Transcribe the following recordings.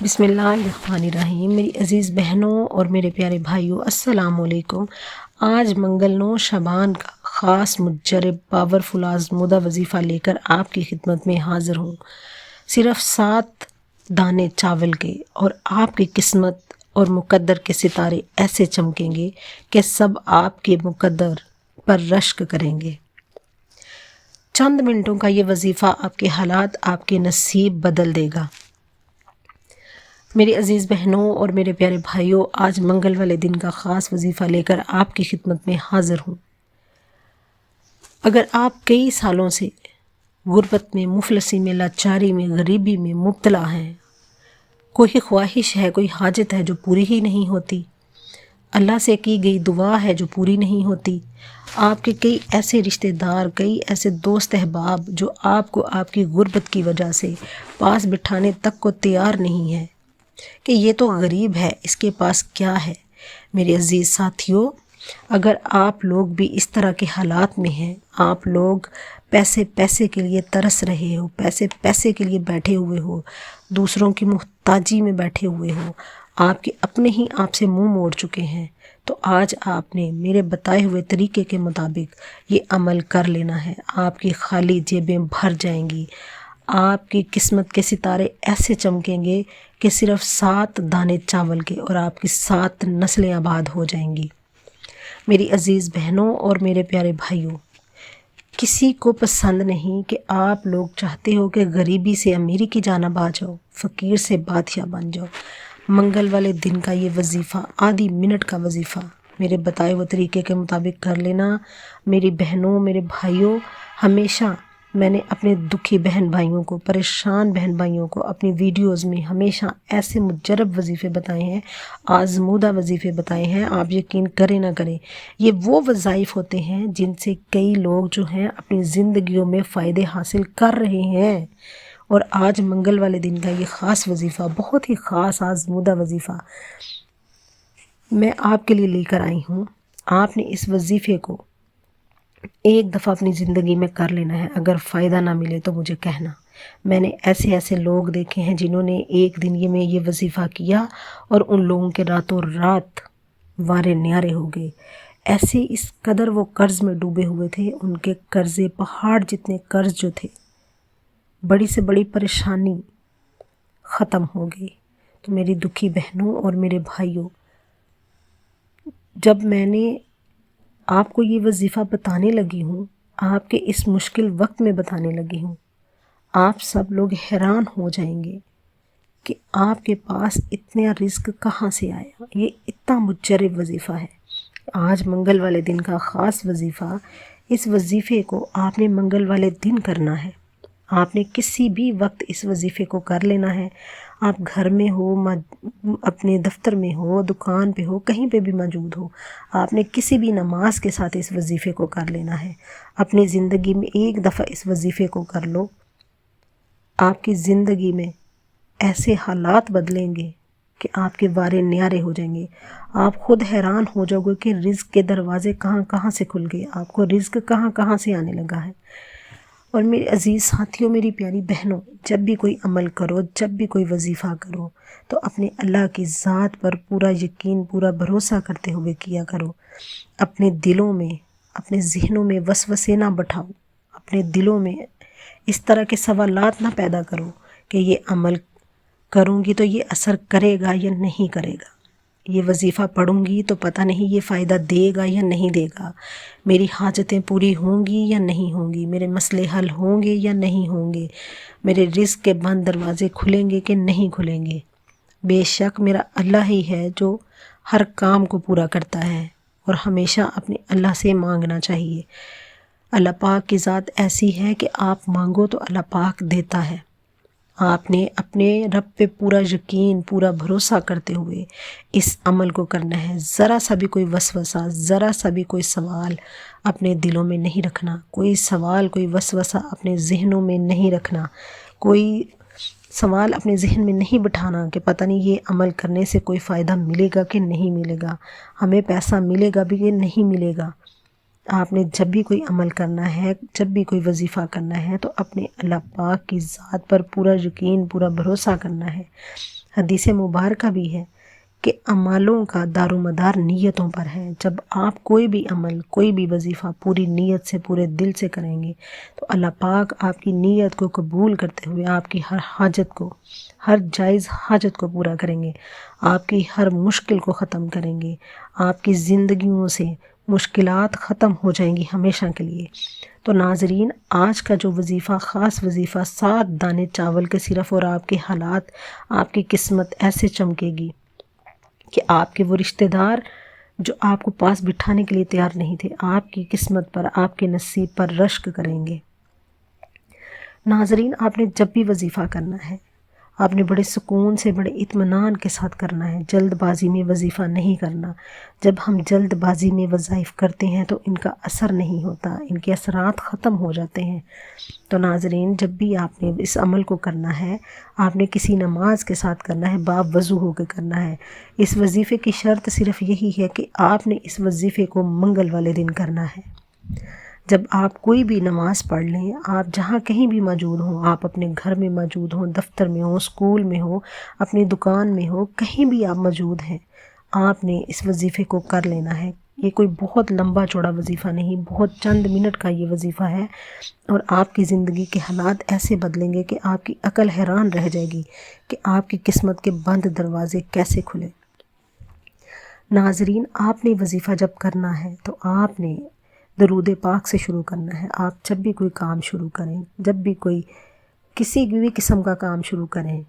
بسم اللہ الرحمن الرحیم۔ میری عزیز بہنوں اور میرے پیارے بھائیوں، السلام علیکم۔ آج منگل 9 شعبان کا خاص مجرب پاورفل آزمودہ وظیفہ لے کر آپ کی خدمت میں حاضر ہوں۔ صرف 7 دانے چاول کے اور آپ کی قسمت اور مقدر کے ستارے ایسے چمکیں گے کہ سب آپ کے مقدر پر رشک کریں گے۔ چند منٹوں کا یہ وظیفہ آپ کے حالات، آپ کے نصیب بدل دے گا۔ میری عزیز بہنوں اور میرے پیارے بھائیوں، آج منگل والے دن کا خاص وظیفہ لے کر آپ کی خدمت میں حاضر ہوں۔ اگر آپ کئی سالوں سے غربت میں، مفلسی میں، لاچاری میں، غریبی میں مبتلا ہیں، کوئی خواہش ہے، کوئی حاجت ہے جو پوری ہی نہیں ہوتی، اللہ سے کی گئی دعا ہے جو پوری نہیں ہوتی، آپ کے کئی ایسے رشتہ دار، کئی ایسے دوست احباب جو آپ کو آپ کی غربت کی وجہ سے پاس بٹھانے تک کو تیار نہیں ہے کہ یہ تو غریب ہے، اس کے پاس کیا ہے۔ میرے عزیز ساتھیوں، اگر آپ لوگ بھی اس طرح کے حالات میں ہیں، آپ لوگ پیسے کے لیے ترس رہے ہو، پیسے کے لیے بیٹھے ہوئے ہو، دوسروں کی محتاجی میں بیٹھے ہوئے ہو، آپ کے اپنے ہی آپ سے منہ موڑ چکے ہیں، تو آج آپ نے میرے بتائے ہوئے طریقے کے مطابق یہ عمل کر لینا ہے۔ آپ کی خالی جیبیں بھر جائیں گی، آپ کی قسمت کے ستارے ایسے چمکیں گے کہ صرف 7 دانے چاول کے اور آپ کی 7 نسلیں آباد ہو جائیں گی۔ میری عزیز بہنوں اور میرے پیارے بھائیوں، کسی کو پسند نہیں کہ آپ لوگ چاہتے ہو کہ غریبی سے امیری کی جانب آ جاؤ، فقیر سے بادشاہ بن جاؤ۔ منگل والے دن کا یہ وظیفہ، آدھی منٹ کا وظیفہ میرے بتائے ہوئے طریقے کے مطابق کر لینا۔ میری بہنوں، میرے بھائیوں، ہمیشہ میں نے اپنے دکھی بہن بھائیوں کو، پریشان بہن بھائیوں کو اپنی ویڈیوز میں ہمیشہ ایسے مجرب وظیفے بتائے ہیں، آزمودہ وظیفے بتائے ہیں۔ آپ یقین کریں نہ کریں، یہ وہ وظائف ہوتے ہیں جن سے کئی لوگ جو ہیں اپنی زندگیوں میں فائدے حاصل کر رہے ہیں۔ اور آج منگل والے دن کا یہ خاص وظیفہ، بہت ہی خاص آزمودہ وظیفہ میں آپ کے لیے لے کر آئی ہوں۔ آپ نے اس وظیفے کو ایک دفعہ اپنی زندگی میں کر لینا ہے۔ اگر فائدہ نہ ملے تو مجھے کہنا۔ میں نے ایسے لوگ دیکھے ہیں جنہوں نے ایک دن میں یہ وظیفہ کیا اور ان لوگوں کے راتوں رات وارے نیارے ہو گئے۔ ایسے اس قدر وہ قرض میں ڈوبے ہوئے تھے، ان کے قرضے پہاڑ جتنے قرض جو تھے، بڑی سے بڑی پریشانی ختم ہو گئی۔ تو میری دکھی بہنوں اور میرے بھائیوں، جب میں نے آپ کو یہ وظیفہ بتانے لگی ہوں، آپ کے اس مشکل وقت میں بتانے لگی ہوں، آپ سب لوگ حیران ہو جائیں گے کہ آپ کے پاس اتنا رزق کہاں سے آیا۔ یہ اتنا مجرب وظیفہ ہے۔ آج منگل والے دن کا خاص وظیفہ، اس وظیفے کو آپ نے منگل والے دن کرنا ہے۔ آپ نے کسی بھی وقت اس وظیفے کو کر لینا ہے۔ آپ گھر میں ہو، اپنے دفتر میں ہو، دکان پہ ہو، کہیں پہ بھی موجود ہو، آپ نے کسی بھی نماز کے ساتھ اس وظیفے کو کر لینا ہے۔ اپنی زندگی میں ایک دفعہ اس وظیفے کو کر لو، آپ کی زندگی میں ایسے حالات بدلیں گے کہ آپ کے وارے نیارے ہو جائیں گے۔ آپ خود حیران ہو جاؤ گے کہ رزق کے دروازے کہاں کہاں سے کھل گئے، آپ کو رزق کہاں کہاں سے آنے لگا ہے۔ اور میرے عزیز ساتھیوں، میری پیاری بہنوں، جب بھی کوئی عمل کرو، جب بھی کوئی وظیفہ کرو، تو اپنے اللہ کی ذات پر پورا یقین، پورا بھروسہ کرتے ہوئے کیا کرو۔ اپنے دلوں میں، اپنے ذہنوں میں وسوسے نہ بٹھاؤ، اپنے دلوں میں اس طرح کے سوالات نہ پیدا کرو کہ یہ عمل کروں گی تو یہ اثر کرے گا یا نہیں کرے گا، یہ وظیفہ پڑھوں گی تو پتہ نہیں یہ فائدہ دے گا یا نہیں دے گا، میری حاجتیں پوری ہوں گی یا نہیں ہوں گی، میرے مسئلے حل ہوں گے یا نہیں ہوں گے، میرے رزق کے بند دروازے کھلیں گے کہ نہیں کھلیں گے۔ بے شک میرا اللہ ہی ہے جو ہر کام کو پورا کرتا ہے، اور ہمیشہ اپنے اللہ سے مانگنا چاہیے۔ اللہ پاک کی ذات ایسی ہے کہ آپ مانگو تو اللہ پاک دیتا ہے۔ آپ نے اپنے رب پہ پورا یقین، پورا بھروسہ کرتے ہوئے اس عمل کو کرنا ہے۔ ذرا سا بھی کوئی وسوسہ، ذرا سا بھی کوئی سوال اپنے دلوں میں نہیں رکھنا، کوئی سوال، کوئی وسوسہ اپنے ذہنوں میں نہیں رکھنا، کوئی سوال اپنے ذہن میں نہیں بٹھانا کہ پتہ نہیں یہ عمل کرنے سے کوئی فائدہ ملے گا کہ نہیں ملے گا، ہمیں پیسہ ملے گا بھی کہ نہیں ملے گا۔ آپ نے جب بھی کوئی عمل کرنا ہے، جب بھی کوئی وظیفہ کرنا ہے تو اپنے اللہ پاک کی ذات پر پورا یقین، پورا بھروسہ کرنا ہے۔ حدیث مبارکہ بھی ہے کہ اعمالوں کا دار و مدار نیتوں پر ہے۔ جب آپ کوئی بھی عمل، کوئی بھی وظیفہ پوری نیت سے، پورے دل سے کریں گے تو اللہ پاک آپ کی نیت کو قبول کرتے ہوئے آپ کی ہر حاجت کو، ہر جائز حاجت کو پورا کریں گے، آپ کی ہر مشکل کو ختم کریں گے، آپ کی زندگیوں سے مشکلات ختم ہو جائیں گی ہمیشہ کے لیے۔ تو ناظرین، آج کا جو وظیفہ، خاص وظیفہ 7 دانے چاول کے صرف، اور آپ کے حالات، آپ کی قسمت ایسے چمکے گی کہ آپ کے وہ رشتہ دار جو آپ کو پاس بٹھانے کے لیے تیار نہیں تھے، آپ کی قسمت پر، آپ کے نصیب پر رشک کریں گے۔ ناظرین، آپ نے جب بھی وظیفہ کرنا ہے، آپ نے بڑے سکون سے، بڑے اطمینان کے ساتھ کرنا ہے، جلد بازی میں وظیفہ نہیں کرنا۔ جب ہم جلد بازی میں وظائف کرتے ہیں تو ان کا اثر نہیں ہوتا، ان کے اثرات ختم ہو جاتے ہیں۔ تو ناظرین، جب بھی آپ نے اس عمل کو کرنا ہے، آپ نے کسی نماز کے ساتھ کرنا ہے، باب وضو ہو کے کرنا ہے۔ اس وظیفے کی شرط صرف یہی ہے کہ آپ نے اس وظیفے کو منگل والے دن کرنا ہے۔ جب آپ کوئی بھی نماز پڑھ لیں، آپ جہاں کہیں بھی موجود ہوں، آپ اپنے گھر میں موجود ہوں، دفتر میں ہوں، اسکول میں ہوں، اپنی دکان میں ہوں، کہیں بھی آپ موجود ہیں، آپ نے اس وظیفے کو کر لینا ہے۔ یہ کوئی بہت لمبا چوڑا وظیفہ نہیں، بہت چند منٹ کا یہ وظیفہ ہے، اور آپ کی زندگی کے حالات ایسے بدلیں گے کہ آپ کی عقل حیران رہ جائے گی کہ آپ کی قسمت کے بند دروازے کیسے کھلے۔ ناظرین، آپ نے وظیفہ جب کرنا ہے تو آپ نے درود پاک سے شروع کرنا ہے۔ آپ جب بھی کوئی کام شروع کریں، جب بھی کوئی کسی بھی قسم کا کام شروع کریں،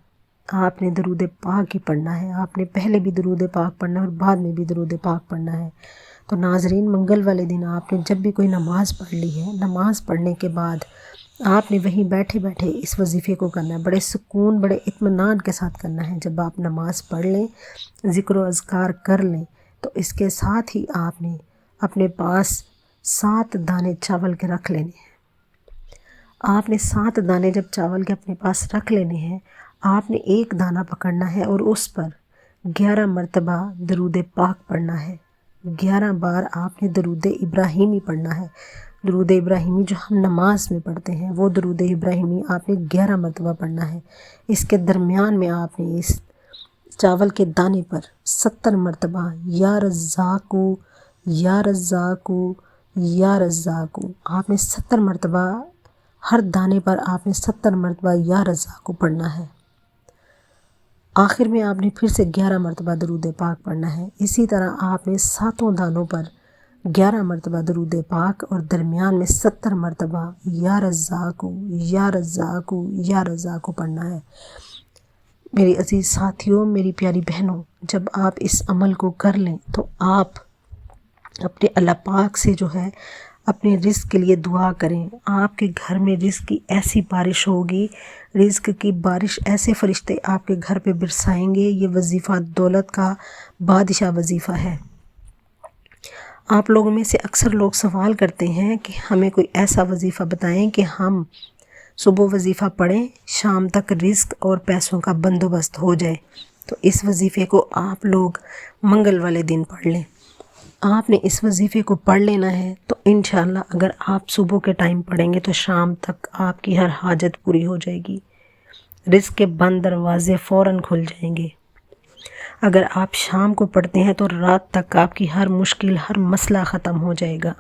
آپ نے درود پاک ہی پڑھنا ہے۔ آپ نے پہلے بھی درود پاک پڑھنا ہے اور بعد میں بھی درود پاک پڑھنا ہے۔ تو ناظرین، منگل والے دن آپ نے جب بھی کوئی نماز پڑھ لی ہے، نماز پڑھنے کے بعد آپ نے وہیں بیٹھے بیٹھے اس وظیفے کو کرنا ہے، بڑے سکون، بڑے اطمینان کے ساتھ کرنا ہے۔ جب آپ نماز پڑھ لیں، ذکر و اذکار کر لیں، تو اس کے ساتھ ہی آپ نے اپنے پاس 7 دانے چاول کے رکھ لینے ہیں۔ آپ نے 7 دانے جب چاول کے اپنے پاس رکھ لینے ہیں، آپ نے ایک دانہ پکڑنا ہے اور اس پر 11 مرتبہ درود پاک پڑھنا ہے۔ 11 بار آپ نے درود ابراہیمی پڑھنا ہے۔ درود ابراہیمی جو ہم نماز میں پڑھتے ہیں، وہ درود ابراہیمی آپ نے 11 مرتبہ پڑھنا ہے۔ اس کے درمیان میں آپ نے اس چاول کے دانے پر 70 مرتبہ یا رزاقو، یا رزاقو، یا رزاقو، آپ نے 70 مرتبہ، ہر دانے پر آپ نے 70 مرتبہ یا رزاقو پڑھنا ہے۔ آخر میں آپ نے پھر سے 11 مرتبہ درود پاک پڑھنا ہے۔ اسی طرح آپ نے 7 دانوں پر 11 مرتبہ درود پاک اور درمیان میں 70 مرتبہ یا رزاقو، یا رزاقو، یا رزاقو پڑھنا ہے۔ میری عزیز ساتھیوں، میری پیاری بہنوں، جب آپ اس عمل کو کر لیں تو آپ اپنے اللہ پاک سے جو ہے اپنے رزق کے لیے دعا کریں۔ آپ کے گھر میں رزق کی ایسی بارش ہوگی، رزق کی بارش، ایسے فرشتے آپ کے گھر پہ برسائیں گے۔ یہ وظیفہ دولت کا بادشاہ وظیفہ ہے۔ آپ لوگوں میں سے اکثر لوگ سوال کرتے ہیں کہ ہمیں کوئی ایسا وظیفہ بتائیں کہ ہم صبح وظیفہ پڑھیں، شام تک رزق اور پیسوں کا بندوبست ہو جائے۔ تو اس وظیفے کو آپ لوگ منگل والے دن پڑھ لیں۔ آپ نے اس وظیفے کو پڑھ لینا ہے تو انشاءاللہ اگر آپ صبح کے ٹائم پڑھیں گے تو شام تک آپ کی ہر حاجت پوری ہو جائے گی، رزق کے بند دروازے فوراً کھل جائیں گے۔ اگر آپ شام کو پڑھتے ہیں تو رات تک آپ کی ہر مشکل، ہر مسئلہ ختم ہو جائے گا۔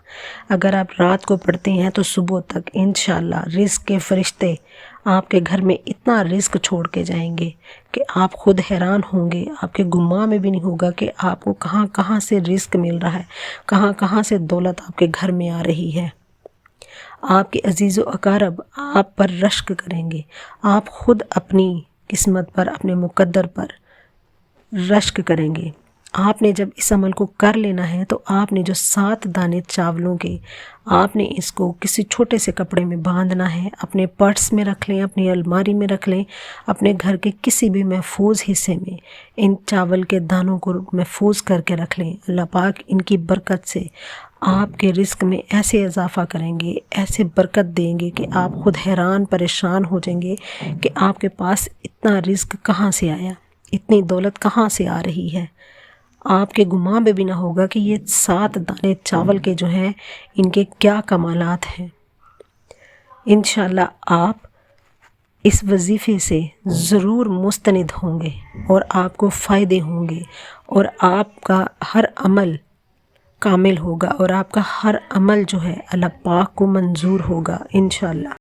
اگر آپ رات کو پڑھتے ہیں تو صبح تک انشاءاللہ رزق کے فرشتے آپ کے گھر میں اتنا رزق چھوڑ کے جائیں گے کہ آپ خود حیران ہوں گے، آپ کے گمان میں بھی نہیں ہوگا کہ آپ کو کہاں کہاں سے رزق مل رہا ہے، کہاں کہاں سے دولت آپ کے گھر میں آ رہی ہے۔ آپ کے عزیز و اقارب آپ پر رشک کریں گے، آپ خود اپنی قسمت پر، اپنے مقدر پر رشک کریں گے۔ آپ نے جب اس عمل کو کر لینا ہے تو آپ نے جو 7 دانے چاولوں کے، آپ نے اس کو کسی چھوٹے سے کپڑے میں باندھنا ہے، اپنے پرس میں رکھ لیں، اپنی الماری میں رکھ لیں، اپنے گھر کے کسی بھی محفوظ حصے میں ان چاول کے دانوں کو محفوظ کر کے رکھ لیں۔ اللہ پاک ان کی برکت سے آپ کے رزق میں ایسے اضافہ کریں گے، ایسے برکت دیں گے کہ آپ خود حیران پریشان ہو جائیں گے کہ آپ کے پاس اتنا رزق کہاں سے آیا، اتنی دولت کہاں سے آ رہی ہے۔ آپ کے گمان میں بھی نہ ہوگا کہ یہ 7 دانے چاول کے جو ہیں ان کے کیا کمالات ہیں۔ انشاءاللہ آپ اس وظیفے سے ضرور مستند ہوں گے اور آپ کو فائدے ہوں گے، اور آپ کا ہر عمل کامل ہوگا، اور آپ کا ہر عمل جو ہے اللہ پاک کو منظور ہوگا انشاءاللہ۔